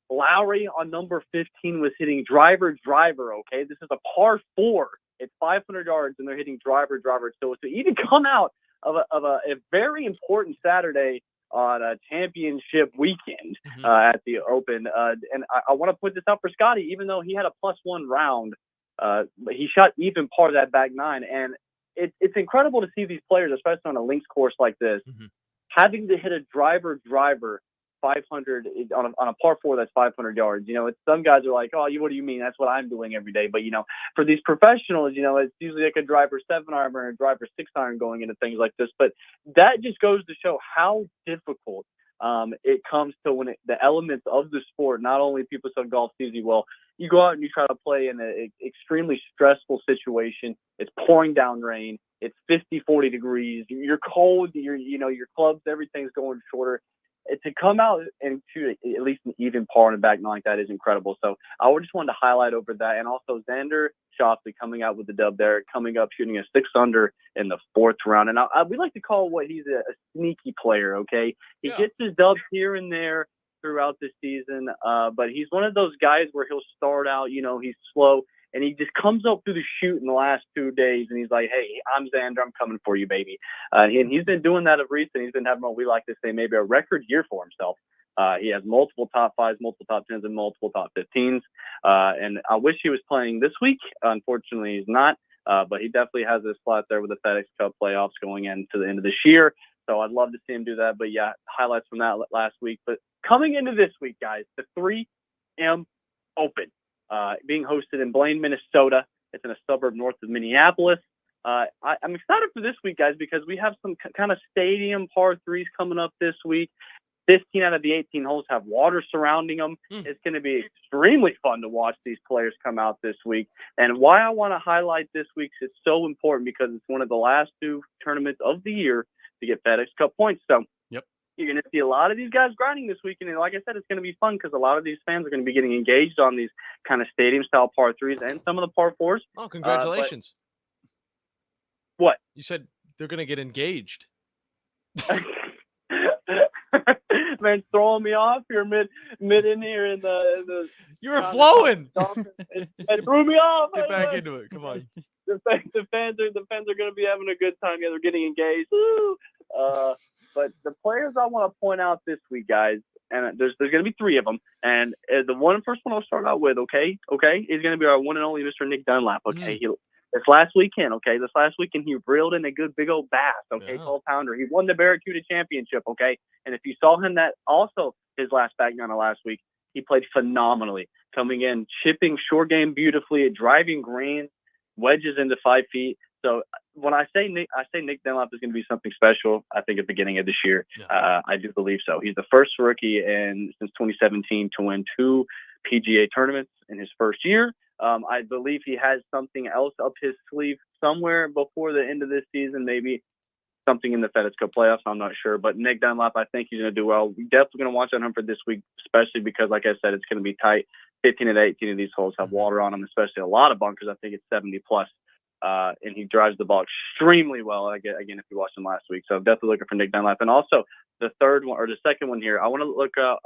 Lowery on number 15 was hitting driver. Okay, this is a par 4. It's 500 yards, and they're hitting driver. So to even come out of a very important Saturday on a championship weekend at the Open, and I want to put this out for Scotty, even though he had a +1 round, he shot even par of that back nine, and it's incredible to see these players, especially on a links course like this, having to hit a driver 500 on a par 4 that's 500 yards. It's some guys are like, oh, what do you mean? That's what I'm doing every day. But for these professionals, it's usually like a driver 7-iron or a driver 6-iron going into things like this. But that just goes to show how difficult it comes to when the elements of the sport. Not only people say golf's easy. Well, you go out and you try to play in an extremely stressful situation. It's pouring down rain. It's 50, 40 degrees. You're cold. Your clubs, everything's going shorter. To come out and to at least an even par in the back nine like that is incredible. So I just wanted to highlight over that. And also Xander Schauffele coming out with the dub there, coming up shooting a 6 under in the 4th round. And we like to call what he's a sneaky player. Okay, he gets his dubs here and there throughout the season, but he's one of those guys where he'll start out, he's slow. And he just comes up through the chute in the last 2 days, and he's like, hey, I'm Xander. I'm coming for you, baby. And he's been doing that of recent. He's been having what we like to say maybe a record year for himself. He has multiple top 5s, multiple top 10s, and multiple top 15s. And I wish he was playing this week. Unfortunately, he's not. But he definitely has a slot there with the FedEx Cup playoffs going into the end of this year. So I'd love to see him do that. But, yeah, highlights from that last week. But coming into this week, guys, the 3M Open. Being hosted in Blaine, Minnesota. It's in a suburb north of Minneapolis. I'm excited for this week, guys, because we have some kind of stadium par 3s coming up this week. 15 out of the 18 holes have water surrounding them. It's going to be extremely fun to watch these players come out this week. And why I want to highlight this week is it's so important because it's one of the last 2 tournaments of the year to get FedEx Cup points. So you're going to see a lot of these guys grinding this weekend. And like I said, it's going to be fun because a lot of these fans are going to be getting engaged on these kind of stadium-style par 3s and some of the par 4s. Oh, congratulations. What? You said they're going to get engaged. Man, throwing me off here mid in here in the you were flowing. It threw me off. Get back into it. Come on. The fans are going to be having a good time. Yeah, they're getting engaged. Woo! But the players I want to point out this week, guys, and there's going to be 3 of them. And the first one I'll start out with, okay, is going to be our one and only Mr. Nick Dunlap. Okay, this last weekend, he reeled in a good big old bass. Okay, 12-pounder. He won the Barracuda Championship. Okay, and if you saw him his last back nine of last week, he played phenomenally, coming in, chipping short game beautifully, driving greens, wedges into 5 feet. So when I say Nick Dunlap is going to be something special, I think at the beginning of this year, I do believe so. He's the first rookie since 2017 to win 2 PGA tournaments in his first year. I believe he has something else up his sleeve somewhere before the end of this season, maybe something in the FedEx Cup playoffs. I'm not sure. But Nick Dunlap, I think he's going to do well. We're definitely going to watch on him for this week, especially because, like I said, it's going to be tight. 15 and 18 of these holes have water on them, especially a lot of bunkers. I think it's 70+. And he drives the ball extremely well, again, if you watched him last week. So I'm definitely looking for Nick Dunlap. And also the second one here, I want to look at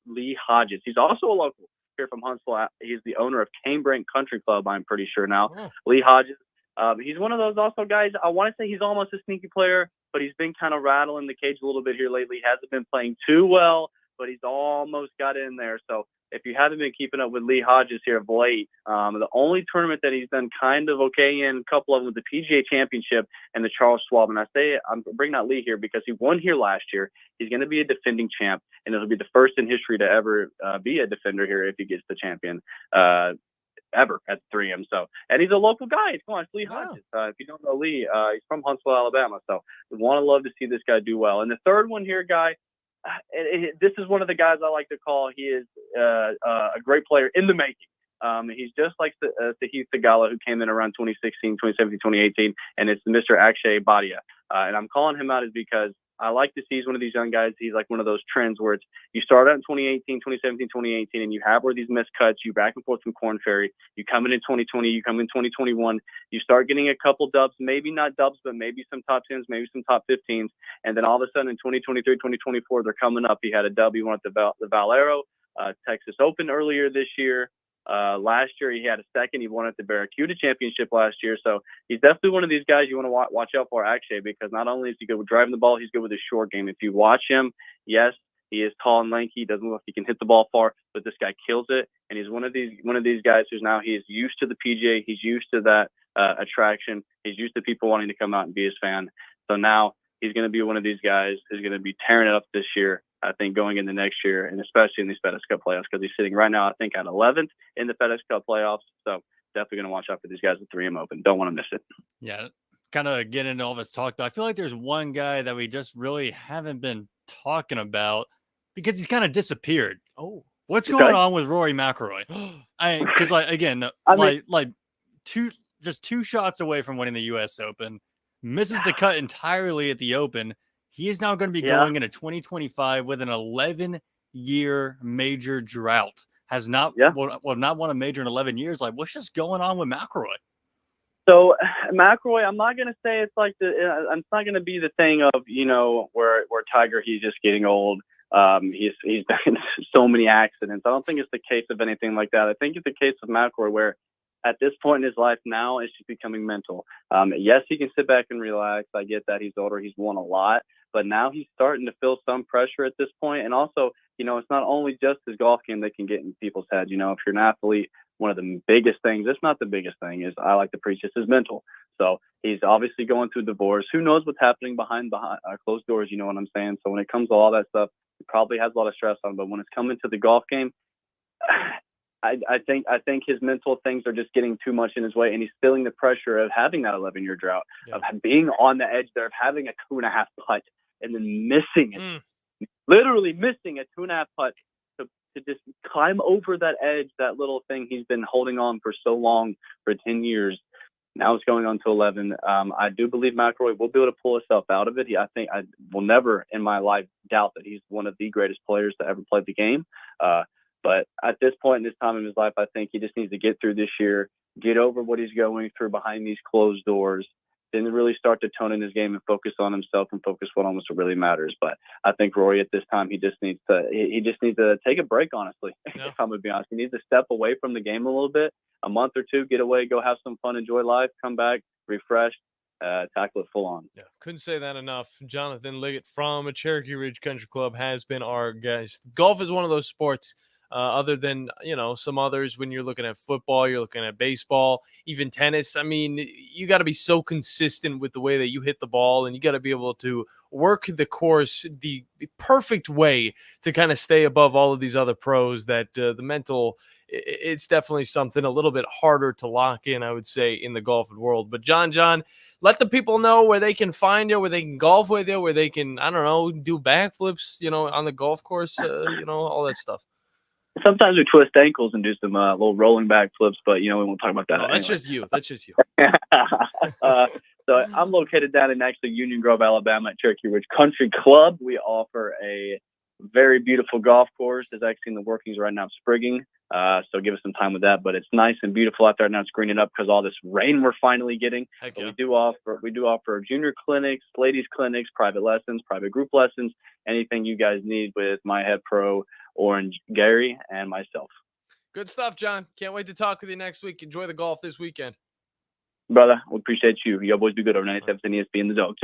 Lee Hodges. He's also a local here from Huntsville. He's the owner of Canebrink Country Club, I'm pretty sure now. Lee Hodges. He's one of those also guys, I want to say he's almost a sneaky player, but he's been kind of rattling the cage a little bit here lately. He hasn't been playing too well, but he's almost got in there. So if you haven't been keeping up with Lee Hodges here of late, the only tournament that he's done kind of okay in, a couple of them, with the PGA Championship and the Charles Schwab. And I'm bringing out Lee here because he won here last year. He's going to be a defending champ, and it'll be the first in history to ever be a defender here if he gets the champion ever at 3M. So, and he's a local guy. Come on, it's Lee Hodges. If you don't know Lee, he's from Huntsville, Alabama. So we want to love to see this guy do well. And the third one here, guy, this is one of the guys I like to call. He is a great player in the making. He's just like Sahith Theegala, who came in around 2016, 2017, 2018, and it's Mr. Akshay Bhatia. And I'm calling him out is because I like to see he's one of these young guys. He's like one of those trends where it's you start out in 2018, 2017, 2018, and you have where these missed cuts, you back and forth from Korn Ferry. You come in 2020, you come in 2021, you start getting a couple dubs, maybe not dubs, but maybe some top 10s, maybe some top 15s. And then all of a sudden in 2023, 2024, they're coming up. He had a dub. He won at the Valero, Texas Open earlier this year. Last year he had a second. He won at the Barracuda Championship last year. So he's definitely one of these guys you want to watch out for, Akshay, because not only is he good with driving the ball, he's good with his short game. If you watch him, yes, he is tall and lanky. He doesn't look like he can hit the ball far, but this guy kills it. And he's one of these guys who's now he is used to the PGA. He's used to that attraction. He's used to people wanting to come out and be his fan. So now he's going to be one of these guys who's going to be tearing it up this year, I think, going into next year, and especially in these FedEx Cup playoffs, because he's sitting right now, I think, at 11th in the FedEx Cup playoffs. So definitely going to watch out for these guys at 3M Open. Don't want to miss it. Yeah, kind of getting into all this talk, though. I feel like there's one guy that we just really haven't been talking about because he's kind of disappeared. Oh, what's going on with Rory McIlroy? Because two shots away from winning the U.S. Open, misses the cut entirely at the Open. He is now going to be going into 2025 with an 11-year major drought. Has not not won a major in 11 years. Like, what's just going on with McIlroy? So McIlroy, I'm not going to say it's like it's not going to be the thing of, where Tiger, he's just getting old. He's been in so many accidents. I don't think it's the case of anything like that. I think it's the case of McIlroy where at this point in his life now, it's just becoming mental. Yes, he can sit back and relax. I get that he's older. He's won a lot. But now he's starting to feel some pressure at this point. And also, it's not only just his golf game that can get in people's heads. If you're an athlete, one of the biggest things, if not the biggest thing, is I like to preach this, is mental. So he's obviously going through divorce. Who knows what's happening behind closed doors, you know what I'm saying? So when it comes to all that stuff, he probably has a lot of stress on him. But when it's coming to the golf game, I think his mental things are just getting too much in his way, and he's feeling the pressure of having that 11-year drought, of being on the edge there, of having a 2.5 putt and then missing it, literally missing a 2.5 putt to just climb over that edge, that little thing he's been holding on for so long, for 10 years. Now it's going on to 11. I do believe McIlroy will be able to pull himself out of it. I think I will never in my life doubt that he's one of the greatest players to ever play the game. But at this point in this time in his life, I think he just needs to get through this year, get over what he's going through behind these closed doors, then really start to tone in his game and focus on himself and focus on what really matters. But I think Rory at this time, he just needs to take a break, honestly. Yeah. If I'm going to be honest, he needs to step away from the game a little bit, a month or two, get away, go have some fun, enjoy life, come back, refresh, tackle it full on. Yeah, couldn't say that enough. Jonathan Liggett from Cherokee Ridge Country Club has been our guest. Golf is one of those sports. Other than, some others, when you're looking at football, you're looking at baseball, even tennis. I mean, you got to be so consistent with the way that you hit the ball, and you got to be able to work the course the perfect way to kind of stay above all of these other pros that the mental, it's definitely something a little bit harder to lock in, I would say, in the golf world. But John, let the people know where they can find you, where they can golf with you, where they can, do backflips, on the golf course, all that stuff. Sometimes we twist ankles and do some little rolling back flips, but we won't talk about that. That's just you. So I'm located down in actually Union Grove, Alabama, at Cherokee Ridge Country Club. We offer a very beautiful golf course. It's actually in the workings right now of sprigging. So give us some time with that. But it's nice and beautiful out there now. It's greening up because all this rain we're finally getting. Yeah. We do offer junior clinics, ladies clinics, private lessons, private group lessons, anything you guys need with my head pro, Orange, Gary, and myself. Good stuff, John. Can't wait to talk with you next week. Enjoy the golf this weekend. Brother, we appreciate you. You boys be good over 97 ESP in the zone.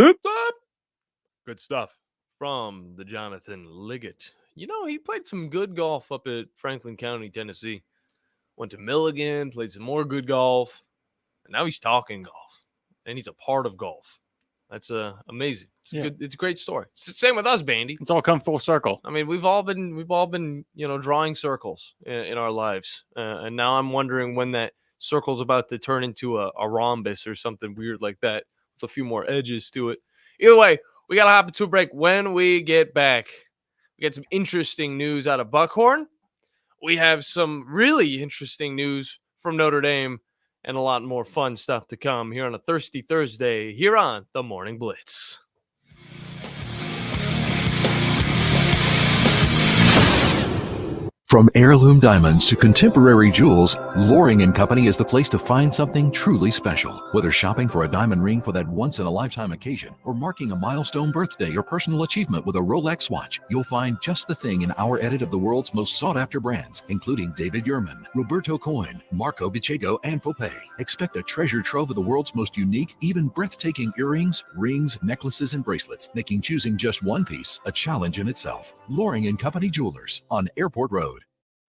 Good stuff from the Jonathan Liggett. He played some good golf up at Franklin County, Tennessee. Went to Milligan, played some more good golf, and now he's talking golf, and he's a part of golf. That's amazing. It's good. It's a great story. It's the same with us, Bandy. It's all come full circle. I mean, we've all been drawing circles in our lives, and now I'm wondering when that circle's about to turn into a rhombus or something weird like that with a few more edges to it. Either way, we gotta hop into a break. When we get back, we got some interesting news out of Buckhorn. We have some really interesting news from Notre Dame. And a lot more fun stuff to come here on a Thirsty Thursday here on the Morning Blitz. From heirloom diamonds to contemporary jewels, Lowery & Company is the place to find something truly special. Whether shopping for a diamond ring for that once-in-a-lifetime occasion or marking a milestone birthday or personal achievement with a Rolex watch, you'll find just the thing in our edit of the world's most sought-after brands, including David Yurman, Roberto Coin, Marco Bicego, and Fopé. Expect a treasure trove of the world's most unique, even breathtaking earrings, rings, necklaces, and bracelets, making choosing just one piece a challenge in itself. Lowery & Company Jewelers on Airport Road.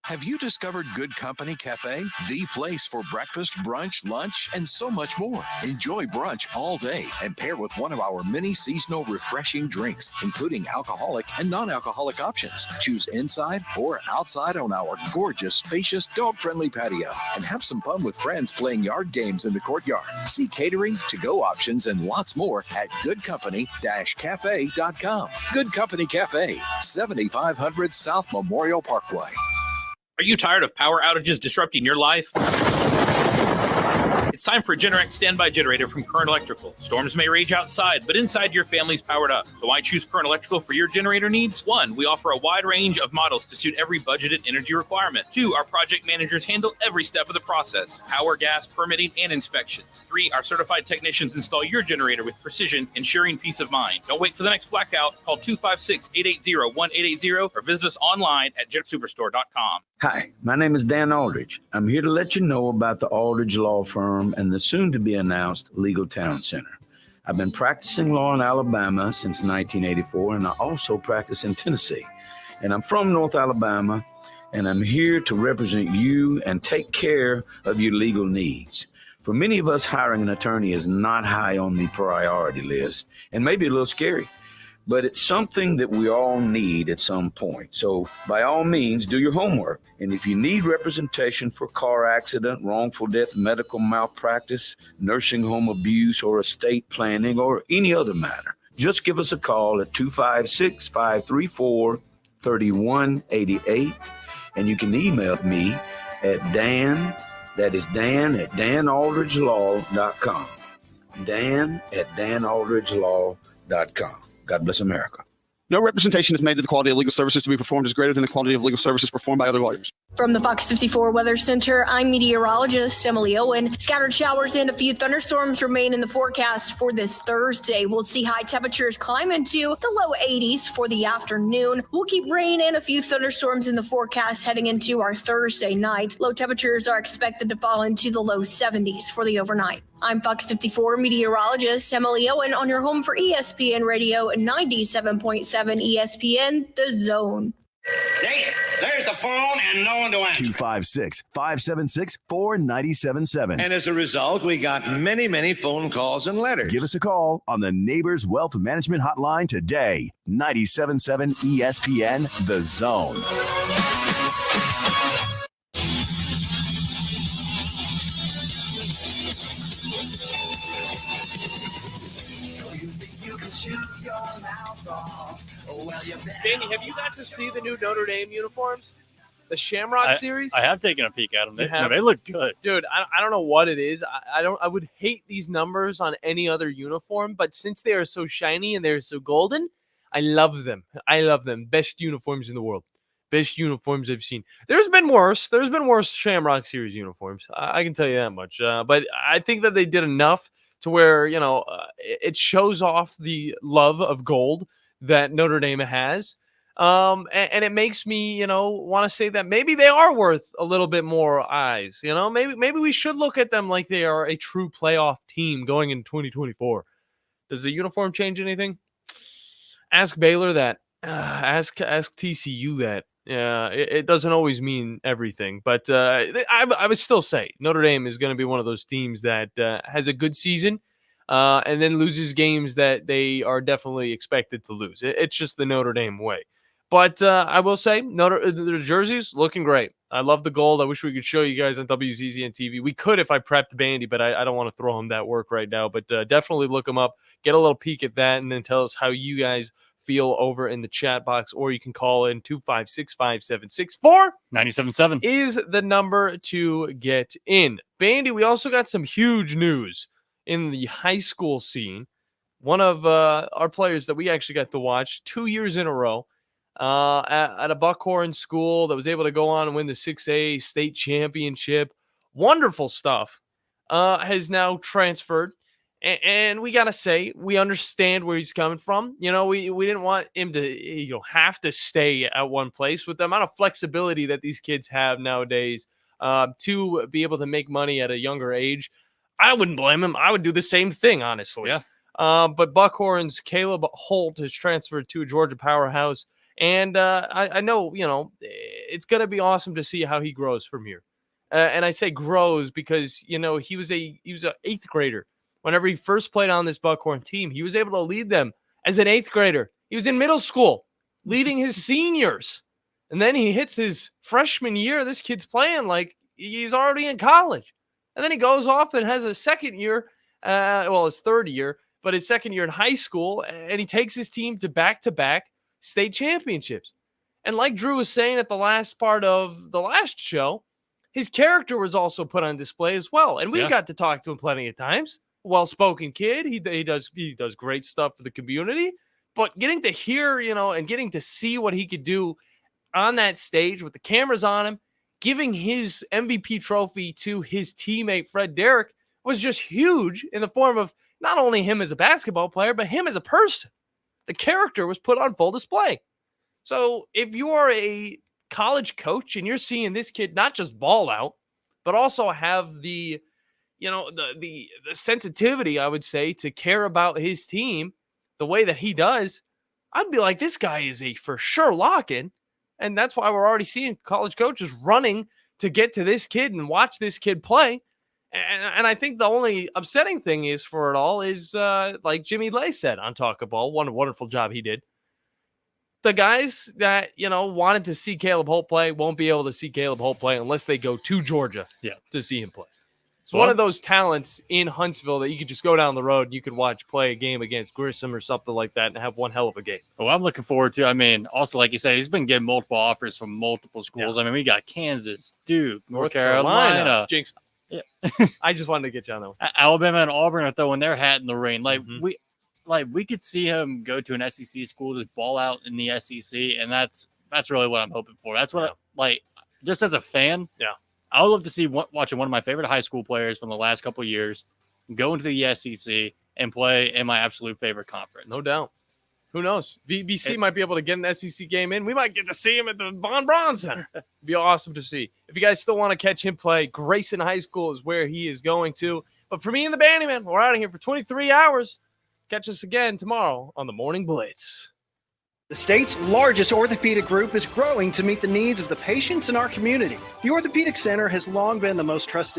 Have you discovered Good Company Cafe? The place for breakfast, brunch, lunch, and so much more. Enjoy brunch all day and pair with one of our many seasonal refreshing drinks, including alcoholic and non-alcoholic options. Choose inside or outside on our gorgeous, spacious, dog-friendly patio and have some fun with friends playing yard games in the courtyard. See catering, to-go options, and lots more at goodcompany-cafe.com. Good Company Cafe, 7500 South Memorial Parkway. Are you tired of power outages disrupting your life? It's time for a Generac standby generator from Current Electrical. Storms may rage outside, but inside your family's powered up. So why choose Current Electrical for your generator needs? 1, we offer a wide range of models to suit every budgeted energy requirement. 2, our project managers handle every step of the process: power, gas, permitting, and inspections. 3, our certified technicians install your generator with precision, ensuring peace of mind. Don't wait for the next blackout. Call 256-880-1880 or visit us online at jetsuperstore.com. Hi, my name is Dan Aldridge. I'm here to let you know about the Aldridge Law Firm and the soon-to-be-announced Legal Town Center. I've been practicing law in Alabama since 1984, and I also practice in Tennessee. And I'm from North Alabama, and I'm here to represent you and take care of your legal needs. For many of us, hiring an attorney is not high on the priority list and maybe a little scary. But it's something that we all need at some point. So by all means, do your homework. And if you need representation for car accident, wrongful death, medical malpractice, nursing home abuse, or estate planning, or any other matter, just give us a call at 256-534-3188. And you can email me at Dan, that is Dan at danaldridgelaw.com. Dan at danaldridgelaw.com. God bless America. No representation is made that the quality of legal services to be performed is greater than the quality of legal services performed by other lawyers. From the Fox 54 Weather Center, I'm meteorologist Emily Owen. Scattered showers and a few thunderstorms remain in the forecast for this Thursday. We'll see high temperatures climb into the low 80s for the afternoon. We'll keep rain and a few thunderstorms in the forecast heading into our Thursday night. Low temperatures are expected to fall into the low 70s for the overnight. I'm Fox 54 meteorologist Emily Owen on your home for ESPN Radio 97.7 ESPN, The Zone. There's the phone and no one to answer. 256-576-4977. And as a result, we got many, many phone calls and letters. Give us a call on the Neighbors Wealth Management Hotline today. 97.7 ESPN, The Zone. Danny, have you got to see the new Notre Dame uniforms? The Shamrock series? I have taken a peek at them. They look good. Dude, I don't know what it is. I would hate these numbers on any other uniform, but since they are so shiny and they're so golden, I love them. I love them. Best uniforms in the world. Best uniforms I've seen. There's been worse. There's been worse Shamrock series uniforms. I can tell you that much. But I think that they did enough to where, it shows off the love of gold that Notre Dame has. And it makes me, want to say that maybe they are worth a little bit more eyes. Maybe we should look at them like they are a true playoff team going in 2024. Does the uniform change anything? Ask Baylor that. Ask TCU that. Yeah, it doesn't always mean everything, but I would still say Notre Dame is going to be one of those teams that has a good season and then loses games that they are definitely expected to lose. It's just the Notre Dame way. But I will say, the jerseys looking great. I love the gold. I wish we could show you guys on WZZN TV. We could if I prepped Bandy, but I don't want to throw him that work right now. But definitely look him up, get a little peek at that, and then tell us how you guys feel over in the chat box, or you can call in 256-5764. 97.7 is the number to get in. Bandy, we also got some huge news in the high school scene. One of our players that we actually got to watch 2 years in a row at a Buckhorn school that was able to go on and win the 6A state championship. Wonderful stuff. Has now transferred. And we got to say, we understand where he's coming from. You know, we didn't want him to have to stay at one place. With the amount of flexibility that these kids have nowadays to be able to make money at a younger age, I wouldn't blame him. I would do the same thing, honestly. Yeah. But Buckhorn's Caleb Holt has transferred to a Georgia powerhouse. And I know, it's going to be awesome to see how he grows from here. And I say grows because, he was an 8th grader. Whenever he first played on this Buckhorn team, he was able to lead them as an 8th grader. He was in middle school, leading his seniors. And then he hits his freshman year. This kid's playing like he's already in college. And then he goes off and has a second year, his third year, but his second year in high school. And he takes his team to back-to-back state championships. And like Drew was saying at the last part of the last show, his character was also put on display as well. And we got to talk to him plenty of times. Well-spoken kid. He does great stuff for the community, but getting to hear, and getting to see what he could do on that stage with the cameras on him, giving his MVP trophy to his teammate Fred Derrick was just huge in the form of not only him as a basketball player, but him as a person. The character was put on full display. So if you are a college coach and you're seeing this kid not just ball out, but also have the the sensitivity, I would say, to care about his team the way that he does, I'd be like, this guy is a for sure lock-in. And that's why we're already seeing college coaches running to get to this kid and watch this kid play. And I think the only upsetting thing is for it all is, like Jimmy Lay said on Talk a Ball, what a wonderful job he did. The guys that, wanted to see Caleb Holt play won't be able to see Caleb Holt play unless they go to Georgia to see him play. It's one of those talents in Huntsville that you could just go down the road and you could watch play a game against Grissom or something like that and have one hell of a game. Well, I'm looking forward to. I mean, also, like you said, he's been getting multiple offers from multiple schools. Yeah. I mean, we got Kansas, Duke, North Carolina. Jinx. Yeah. I just wanted to get you on that one. Alabama and Auburn are throwing their hat in the ring. We could see him go to an SEC school, just ball out in the SEC, and that's really what I'm hoping for. That's what just as a fan. Yeah. I would love to see watching one of my favorite high school players from the last couple of years go into the SEC and play in my absolute favorite conference. No doubt. Who knows? VBC might be able to get an SEC game in. We might get to see him at the Von Braun Center. It'd be awesome to see. If you guys still want to catch him play, Grayson High School is where he is going to. But for me and the Bandiman, we're out of here for 23 hours. Catch us again tomorrow on the Morning Blitz. The state's largest orthopedic group is growing to meet the needs of the patients in our community. The Orthopedic Center has long been the most trusted